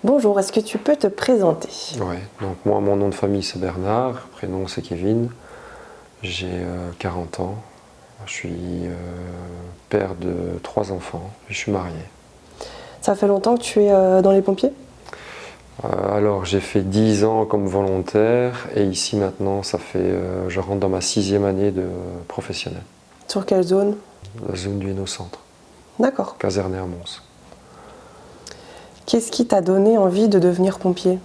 Bonjour, est-ce que tu peux te présenter? Ouais, donc moi, mon nom de famille c'est Bernard, prénom c'est Kevin, j'ai 40 ans, je suis père de 3 enfants, et je suis marié. Ça fait longtemps que tu es dans les pompiers? Alors j'ai fait 10 ans comme volontaire et ici maintenant je rentre dans ma 6e année de professionnel. Sur quelle zone? La zone du Hainaut-Centre, D'accord. caserne Hermance. Qu'est-ce qui t'a donné envie de devenir pompier?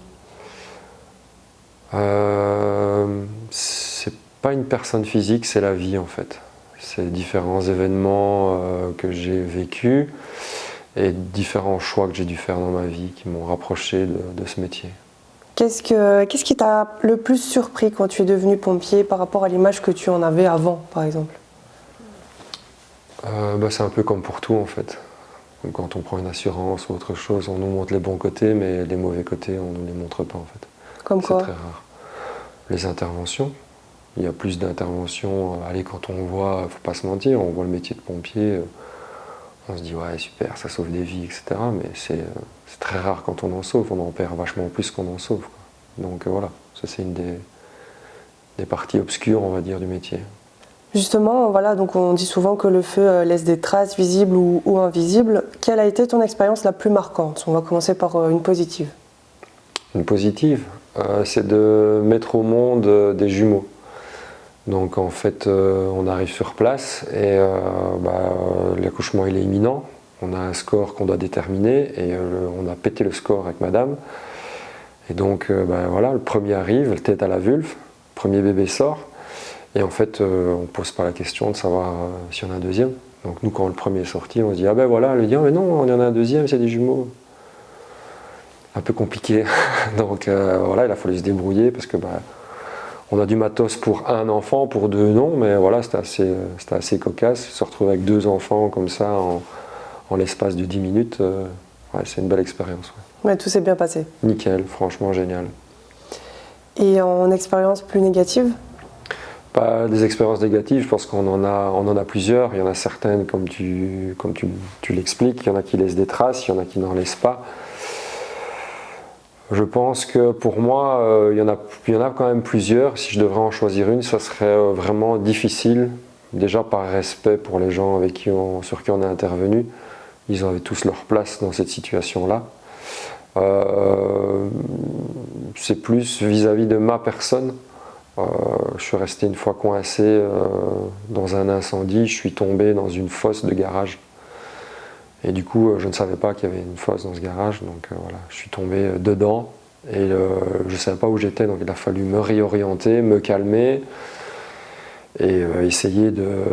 C'est pas une personne physique, c'est la vie en fait. C'est différents événements que j'ai vécus et différents choix que j'ai dû faire dans ma vie qui m'ont rapproché de ce métier. Qu'est-ce qui t'a le plus surpris quand tu es devenu pompier par rapport à l'image que tu en avais avant, par exemple? C'est un peu comme pour tout en fait. Quand on prend une assurance ou autre chose, on nous montre les bons côtés, mais les mauvais côtés, on ne nous les montre pas en fait. Comme C'est quoi? très rare. Les interventions, il y a plus d'interventions. Allez, quand on voit, faut pas se mentir, on voit le métier de pompier, on se dit ouais super, ça sauve des vies, etc. Mais c'est très rare quand on en sauve, on en perd vachement plus qu'on en sauve, quoi. Donc voilà, ça c'est une des parties obscures, on va dire, du métier. Justement, voilà, donc on dit souvent que le feu laisse des traces visibles ou invisibles. Quelle a été ton expérience la plus marquante? On va commencer par une positive. Une positive, c'est de mettre au monde des jumeaux. Donc en fait, on arrive sur place et l'accouchement il est imminent. On a un score qu'on doit déterminer et on a pété le score avec madame. Et donc voilà, le premier arrive, tête à la vulve, le premier bébé sort. Et en fait, on ne pose pas la question de savoir s'il y en a un deuxième. Donc nous, quand le premier est sorti, on se dit ah ben voilà, elle dit ah mais non, il y en a un deuxième, c'est des jumeaux. Un peu compliqué. Donc voilà, il a fallu se débrouiller parce que on a du matos pour un enfant, pour 2 non, mais voilà, c'était assez cocasse. Se retrouver avec 2 enfants comme ça en l'espace de 10 minutes, ouais, c'est une belle expérience. Ouais. Mais tout s'est bien passé. Nickel, franchement génial. Et en expérience plus négative? Pas des expériences négatives, je pense qu'on en a plusieurs. Il y en a certaines, comme tu l'expliques, il y en a qui laissent des traces, il y en a qui n'en laissent pas. Je pense que pour moi, il y en a quand même plusieurs. Si je devrais en choisir une, ça serait vraiment difficile. Déjà par respect pour les gens sur qui on est intervenu. Ils avaient tous leur place dans cette situation-là. C'est plus vis-à-vis de ma personne. Je suis resté une fois coincé dans un incendie. Je suis tombé dans une fosse de garage. Et du coup, je ne savais pas qu'il y avait une fosse dans ce garage, donc voilà, je suis tombé dedans et je ne savais pas où j'étais, donc il a fallu me réorienter, me calmer et essayer de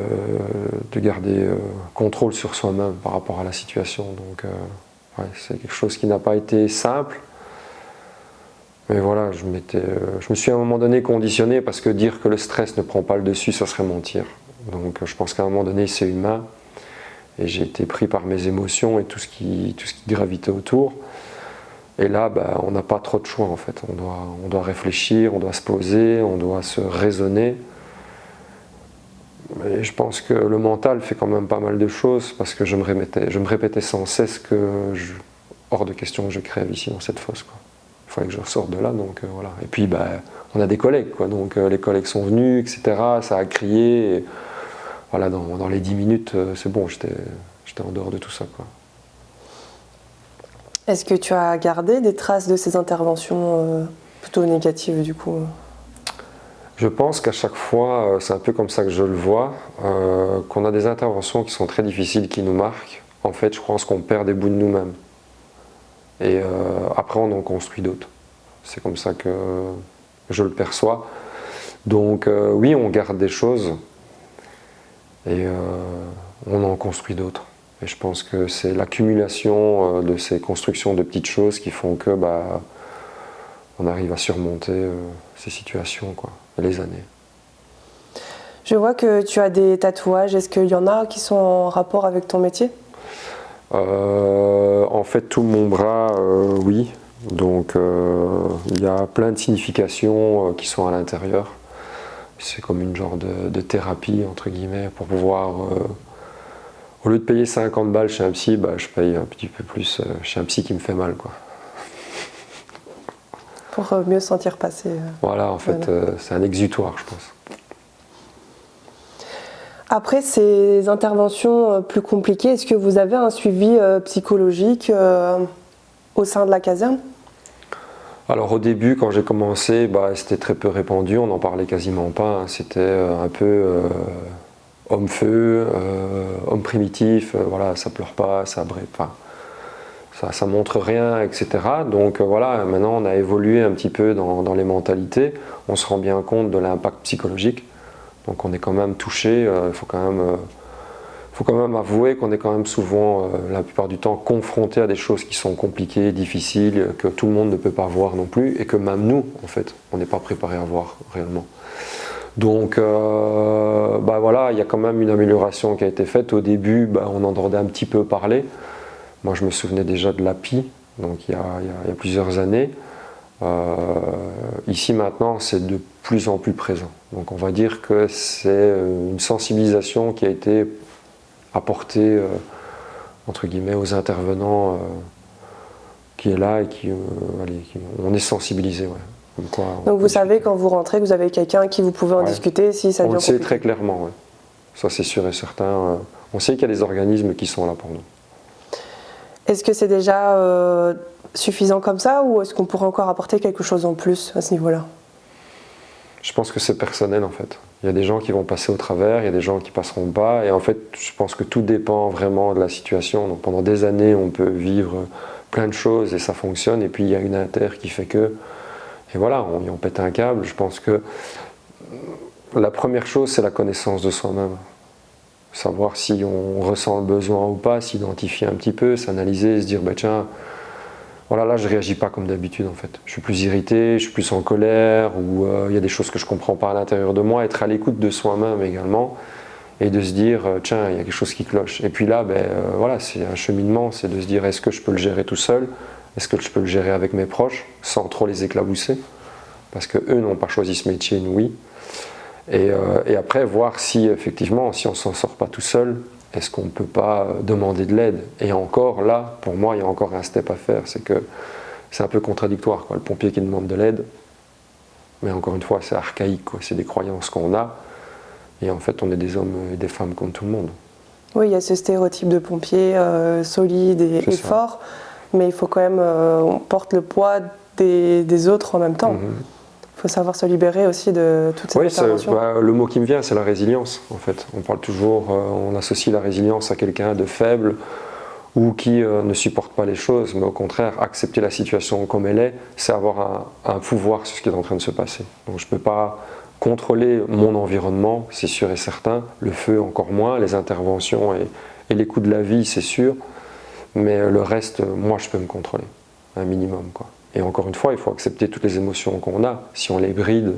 garder contrôle sur soi-même par rapport à la situation. Donc ouais, c'est quelque chose qui n'a pas été simple, mais voilà, je me suis à un moment donné conditionné parce que dire que le stress ne prend pas le dessus, ça serait mentir. Donc je pense qu'à un moment donné, c'est humain. Et j'ai été pris par mes émotions et tout ce qui gravitait autour. Et là, on n'a pas trop de choix en fait. On doit réfléchir, on doit se poser, on doit se raisonner. Et je pense que le mental fait quand même pas mal de choses parce que je me répétais sans cesse hors de question que je crève ici dans cette fosse, quoi. Il fallait que je ressorte de là, donc voilà. Et puis on a des collègues, quoi. Donc les collègues sont venus, etc. Ça a crié. Et, voilà, dans les 10 minutes, c'est bon, j'étais en dehors de tout ça, quoi. Est-ce que tu as gardé des traces de ces interventions plutôt négatives du coup? Je pense qu'à chaque fois, c'est un peu comme ça que je le vois, qu'on a des interventions qui sont très difficiles, qui nous marquent. En fait, je pense qu'on perd des bouts de nous-mêmes. Et après, on en construit d'autres. C'est comme ça que je le perçois. Donc oui, on garde des choses. Et on en construit d'autres. Et je pense que c'est l'accumulation de ces constructions de petites choses qui font que on arrive à surmonter ces situations, quoi, et les années. Je vois que tu as des tatouages. Est-ce qu'il y en a qui sont en rapport avec ton métier? En fait, tout mon bras, oui. Donc il y a plein de significations qui sont à l'intérieur. C'est comme une genre de thérapie, entre guillemets, pour pouvoir, au lieu de payer 50 balles chez un psy, je paye un petit peu plus chez un psy qui me fait mal, quoi. Pour mieux sentir passer. Voilà, en fait, c'est un exutoire, je pense. Après ces interventions plus compliquées, est-ce que vous avez un suivi psychologique au sein de la caserne? Alors au début, quand j'ai commencé, c'était très peu répandu, on n'en parlait quasiment pas. C'était un peu homme-feu, homme primitif, voilà, ça pleure pas, ça brûle pas. Ça montre rien, etc. Donc voilà, maintenant on a évolué un petit peu dans les mentalités, on se rend bien compte de l'impact psychologique, donc on est quand même touché, il faut quand même avouer qu'on est quand même souvent, la plupart du temps, confronté à des choses qui sont compliquées, difficiles, que tout le monde ne peut pas voir non plus, et que même nous, en fait, on n'est pas préparé à voir réellement. Donc voilà, il y a quand même une amélioration qui a été faite. Au début, on entendait un petit peu parler. Moi, je me souvenais déjà de l'API, donc il y a plusieurs années. Ici, maintenant, c'est de plus en plus présent. Donc on va dire que c'est une sensibilisation qui a été apportée, entre guillemets, aux intervenants qui est là et on est sensibilisé. Ouais. Donc vous savez quand vous rentrez que vous avez quelqu'un qui vous pouvez en discuter si ça devient compliqué. On le sait très clairement, ouais. Ça c'est sûr et certain. On sait qu'il y a des organismes qui sont là pour nous. Est-ce que c'est déjà suffisant comme ça ou est-ce qu'on pourrait encore apporter quelque chose en plus à ce niveau-là? Je pense que c'est personnel en fait. Il y a des gens qui vont passer au travers, il y a des gens qui passeront pas et en fait je pense que tout dépend vraiment de la situation. Donc pendant des années on peut vivre plein de choses et ça fonctionne et puis il y a une inter qui fait que et voilà, on pète un câble. Je pense que la première chose, c'est la connaissance de soi-même. Savoir si on ressent le besoin ou pas, s'identifier un petit peu, s'analyser, se dire, tiens, voilà, là, je ne réagis pas comme d'habitude, en fait. Je suis plus irrité, je suis plus en colère, ou il y a des choses que je ne comprends pas à l'intérieur de moi. Être à l'écoute de soi-même également, et de se dire, tiens, il y a quelque chose qui cloche. Et puis là, voilà, c'est un cheminement, c'est de se dire, est-ce que je peux le gérer tout seul ? Est-ce que je peux le gérer avec mes proches, sans trop les éclabousser? Parce qu'eux n'ont pas choisi ce métier, nous oui. Et après, voir si effectivement, si on ne s'en sort pas tout seul, est-ce qu'on ne peut pas demander de l'aide? Et encore, là, pour moi, il y a encore un step à faire, c'est que c'est un peu contradictoire, quoi. Le pompier qui demande de l'aide, mais encore une fois, c'est archaïque, quoi. C'est des croyances qu'on a, et en fait, on est des hommes et des femmes comme tout le monde. Oui, il y a ce stéréotype de pompier solide et fort. Mais il faut quand même, on porte le poids des autres en même temps. Il faut savoir se libérer aussi de toutes ces interventions. Le mot qui me vient, c'est la résilience, en fait. On parle toujours, on associe la résilience à quelqu'un de faible ou qui ne supporte pas les choses, mais au contraire, accepter la situation comme elle est, c'est avoir un pouvoir sur ce qui est en train de se passer. Donc je ne peux pas contrôler mon environnement, c'est sûr et certain, le feu encore moins, les interventions et les coups de la vie, c'est sûr. Mais le reste, moi, je peux me contrôler, un minimum, quoi. Et encore une fois, il faut accepter toutes les émotions qu'on a. Si on les bride,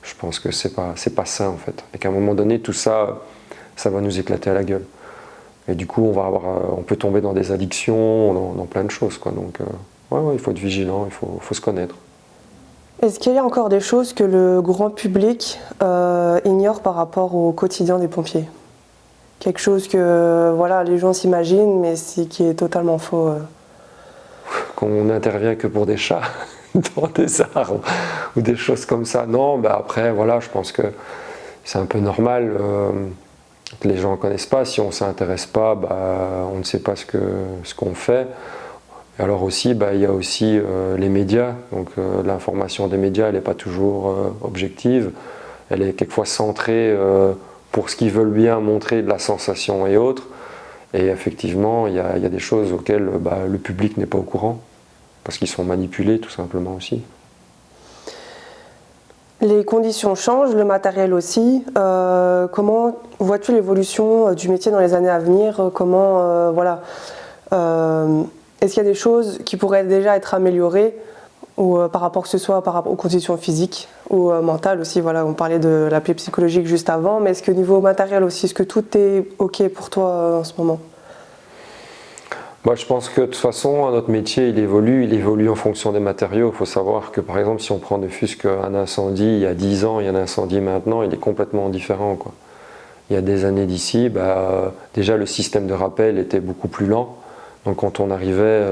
je pense que c'est pas sain, en fait. Et qu'à un moment donné, tout ça, ça va nous éclater à la gueule. Et du coup, on peut tomber dans des addictions, dans plein de choses, quoi. Donc, il faut être vigilant, il faut se connaître. Est-ce qu'il y a encore des choses que le grand public ignore par rapport au quotidien des pompiers ? Quelque chose que voilà, les gens s'imaginent, mais qui est totalement faux. Qu'on n'intervient que pour des chats dans des arbres ou des choses comme ça. Non, après, voilà, je pense que c'est un peu normal que les gens ne connaissent pas. Si on ne s'intéresse pas, on ne sait pas ce qu'on fait. Et alors aussi, il y a aussi les médias. Donc l'information des médias, elle n'est pas toujours objective. Elle est quelquefois centrée pour ce qu'ils veulent bien montrer de la sensation et autres. Et effectivement, il y a des choses auxquelles le public n'est pas au courant, parce qu'ils sont manipulés tout simplement aussi. Les conditions changent, le matériel aussi. Comment vois-tu l'évolution du métier dans les années à venir? Est-ce qu'il y a des choses qui pourraient déjà être améliorées ou par rapport que ce soit aux conditions physiques ou mentales aussi, voilà, on parlait de l'appui psychologique juste avant, mais est-ce que niveau matériel aussi, est-ce que tout est ok pour toi en ce moment? Je pense que de toute façon, notre métier, il évolue en fonction des matériaux. Il faut savoir que par exemple, si on prend ne fût-ce qu'un incendie il y a 10 ans et un incendie maintenant, il est complètement différent, quoi. Il y a des années d'ici, déjà le système de rappel était beaucoup plus lent. Donc quand on arrivait,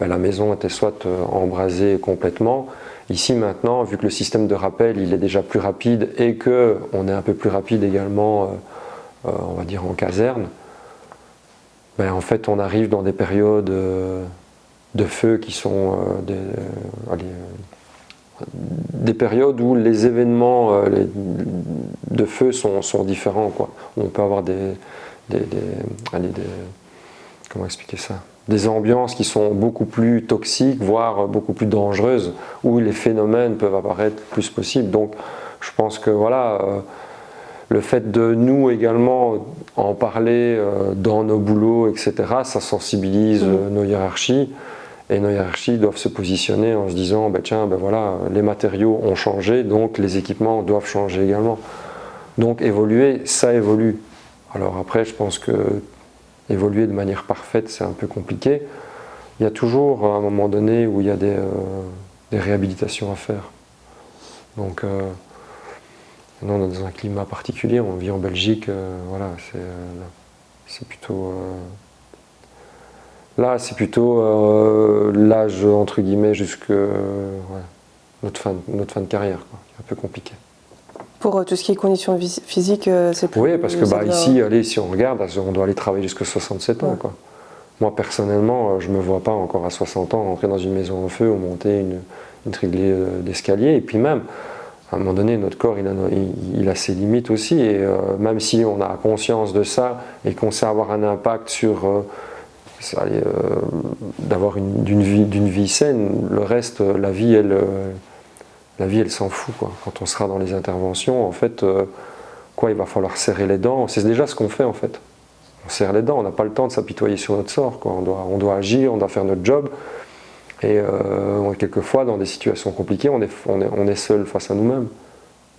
la maison était soit embrasée complètement, Ici maintenant, vu que le système de rappel il est déjà plus rapide et qu'on est un peu plus rapide également, on va dire en caserne, ben, en fait on arrive dans des périodes de feu qui sont des périodes où les événements de feu sont différents, quoi. On peut avoir comment expliquer ça? Des ambiances qui sont beaucoup plus toxiques, voire beaucoup plus dangereuses, où les phénomènes peuvent apparaître plus possible. Donc je pense que voilà, le fait de nous également en parler dans nos boulots, etc., ça sensibilise nos hiérarchies. Et nos hiérarchies doivent se positionner en se disant, ben tiens, ben voilà, les matériaux ont changé, donc les équipements doivent changer également. Donc évoluer, ça évolue. Alors après, je pense que évoluer de manière parfaite, c'est un peu compliqué. Il y a toujours un moment donné où il y a des réhabilitations à faire. Donc, nous, on est dans un climat particulier, on vit en Belgique, voilà, c'est plutôt... là, c'est plutôt l'âge, entre guillemets, jusque notre fin de carrière, quoi. C'est un peu compliqué. Pour tout ce qui est conditions physiques, c'est plus... Oui, parce que ici, allez, si on regarde, on doit aller travailler jusqu'à 67 ans. Quoi. Moi, personnellement, je ne me vois pas encore à 60 ans rentrer dans une maison en feu ou monter une triglée d'escalier. Et puis même, à un moment donné, notre corps, il a ses limites aussi. Et même si on a conscience de ça et qu'on sait avoir un impact sur... d'avoir d'une vie saine, le reste, la vie, elle s'en fout, quoi. Quand on sera dans les interventions, en fait, il va falloir serrer les dents. C'est déjà ce qu'on fait, en fait. On serre les dents, on n'a pas le temps de s'apitoyer sur notre sort, quoi. On doit agir, on doit faire notre job. Et quelquefois, dans des situations compliquées, on est seul face à nous-mêmes.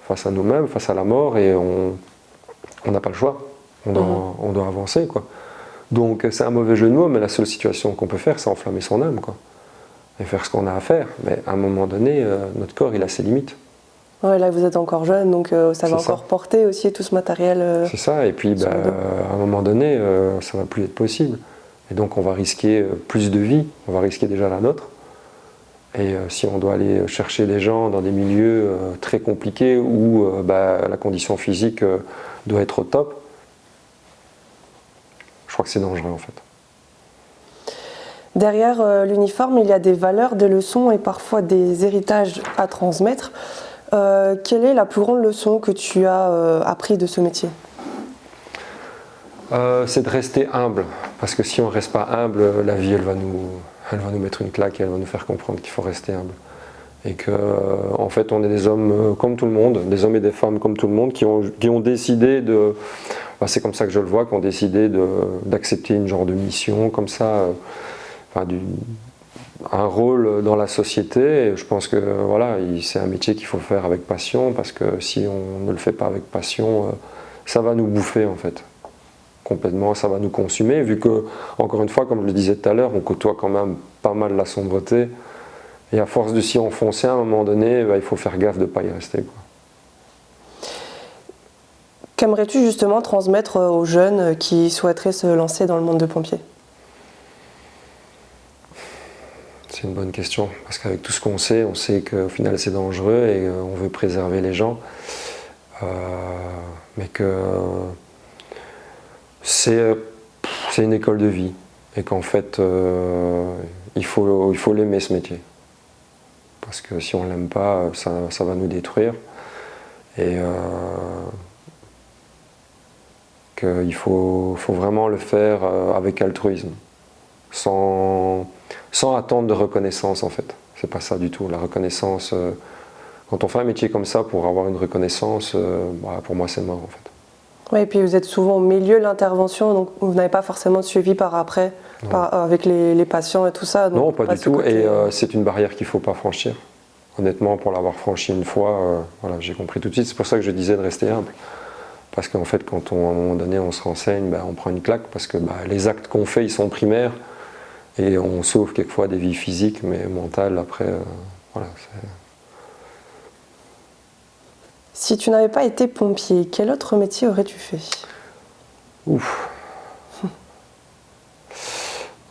Face à la mort, et on n'a pas le choix. On doit avancer, quoi. Donc c'est un mauvais jeu de mots, mais la seule situation qu'on peut faire, c'est enflammer son âme, quoi. Et faire ce qu'on a à faire. Mais à un moment donné, notre corps, il a ses limites. Ouais, là, vous êtes encore jeune, donc ça va encore porter aussi tout ce matériel. C'est ça, et puis à un moment donné, ça ne va plus être possible. Et donc on va risquer plus de vie, on va risquer déjà la nôtre. Et si on doit aller chercher des gens dans des milieux très compliqués où la condition physique doit être au top, je crois que c'est dangereux en fait. Derrière l'uniforme, il y a des valeurs, des leçons et parfois des héritages à transmettre. Quelle est la plus grande leçon que tu as appris de ce métier ? C'est de rester humble, parce que si on ne reste pas humble, la vie elle va nous mettre une claque et elle va nous faire comprendre qu'il faut rester humble. Et qu'en fait on est des hommes comme tout le monde, des hommes et des femmes comme tout le monde qui ont décidé de... c'est comme ça que je le vois, qui ont décidé d'accepter une genre de mission comme ça, un rôle dans la société. Et je pense que voilà, c'est un métier qu'il faut faire avec passion, parce que si on ne le fait pas avec passion, ça va nous bouffer en fait. Complètement, ça va nous consumer, vu que, encore une fois, comme je le disais tout à l'heure, on côtoie quand même pas mal la sombreté. Et à force de s'y enfoncer, à un moment donné, il faut faire gaffe de ne pas y rester, quoi. Qu'aimerais-tu justement transmettre aux jeunes qui souhaiteraient se lancer dans le monde de pompier ? C'est une bonne question, parce qu'avec tout ce qu'on sait, on sait qu'au final c'est dangereux et on veut préserver les gens. Mais que c'est une école de vie et qu'en fait il faut l'aimer, ce métier. Parce que si on ne l'aime pas, ça va nous détruire. Et qu'il faut vraiment le faire avec altruisme, sans attendre de reconnaissance en fait. C'est pas ça du tout. La reconnaissance, quand on fait un métier comme ça pour avoir une reconnaissance, pour moi c'est mort en fait. Oui, et puis vous êtes souvent au milieu de l'intervention, donc vous n'avez pas forcément de suivi par après, avec les patients et tout ça. Donc non, pas du tout. Côté... Et c'est une barrière qu'il ne faut pas franchir. Honnêtement, pour l'avoir franchi une fois, j'ai compris tout de suite. C'est pour ça que je disais de rester humble. Parce qu'en fait, quand à un moment donné on se renseigne, on prend une claque, parce que les actes qu'on fait, ils sont primaires. Et on sauve quelquefois des vies physiques, mais mentales, après, Si tu n'avais pas été pompier, quel autre métier aurais-tu fait ? Ouf.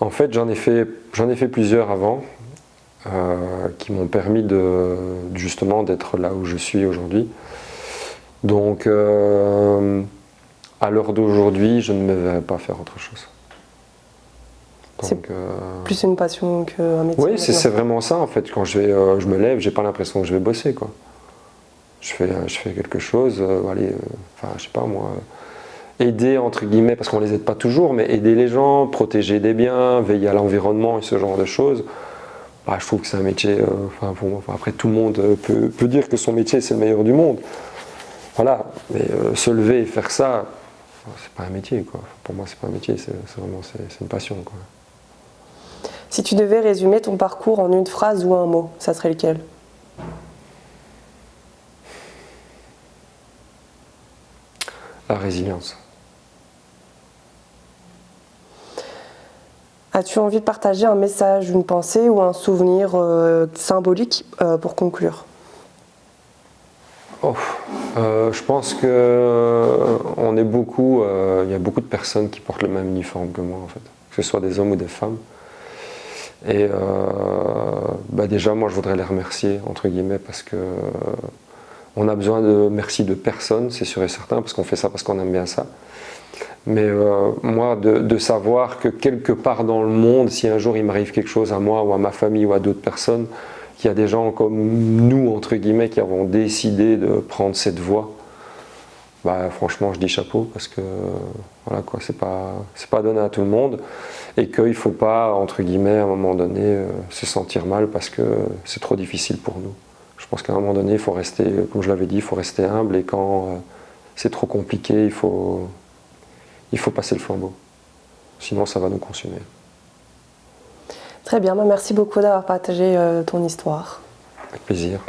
En fait, j'en ai fait plusieurs avant. qui m'ont permis justement d'être là où je suis aujourd'hui. Donc à l'heure d'aujourd'hui, je ne me verrais pas faire autre chose. C'est plus une passion qu'un métier. Oui, c'est vraiment ça en fait. Quand je me lève, j'ai pas l'impression que je vais bosser, quoi. Je fais quelque chose, enfin je sais pas moi, aider entre guillemets, parce qu'on les aide pas toujours, mais aider les gens, protéger des biens, veiller à l'environnement et ce genre de choses. Bah, je trouve que c'est un métier, après tout le monde peut dire que son métier c'est le meilleur du monde. Voilà, mais se lever et faire ça, c'est pas un métier, quoi. Pour moi c'est pas un métier, c'est une passion, quoi. Si tu devais résumer ton parcours en une phrase ou un mot, ça serait lequel? La résilience. As-tu envie de partager un message, une pensée ou un souvenir symbolique pour conclure? Je pense qu'on est beaucoup, il y a beaucoup de personnes qui portent le même uniforme que moi en fait, que ce soit des hommes ou des femmes. Et déjà moi je voudrais les remercier entre guillemets parce que on a besoin de merci de personne, c'est sûr et certain, parce qu'on fait ça parce qu'on aime bien ça. Mais moi de savoir que quelque part dans le monde, si un jour il m'arrive quelque chose à moi ou à ma famille ou à d'autres personnes, qu'il y a des gens comme nous, entre guillemets, qui avons décidé de prendre cette voie, bah, franchement, je dis chapeau, parce que voilà, quoi, c'est pas donné à tout le monde, et qu'il ne faut pas, entre guillemets, à un moment donné, se sentir mal parce que c'est trop difficile pour nous. Je pense qu'à un moment donné, il faut rester, comme je l'avais dit, il faut rester humble, et quand c'est trop compliqué, il faut passer le flambeau. Sinon, ça va nous consumer. Très bien, merci beaucoup d'avoir partagé ton histoire. Avec plaisir.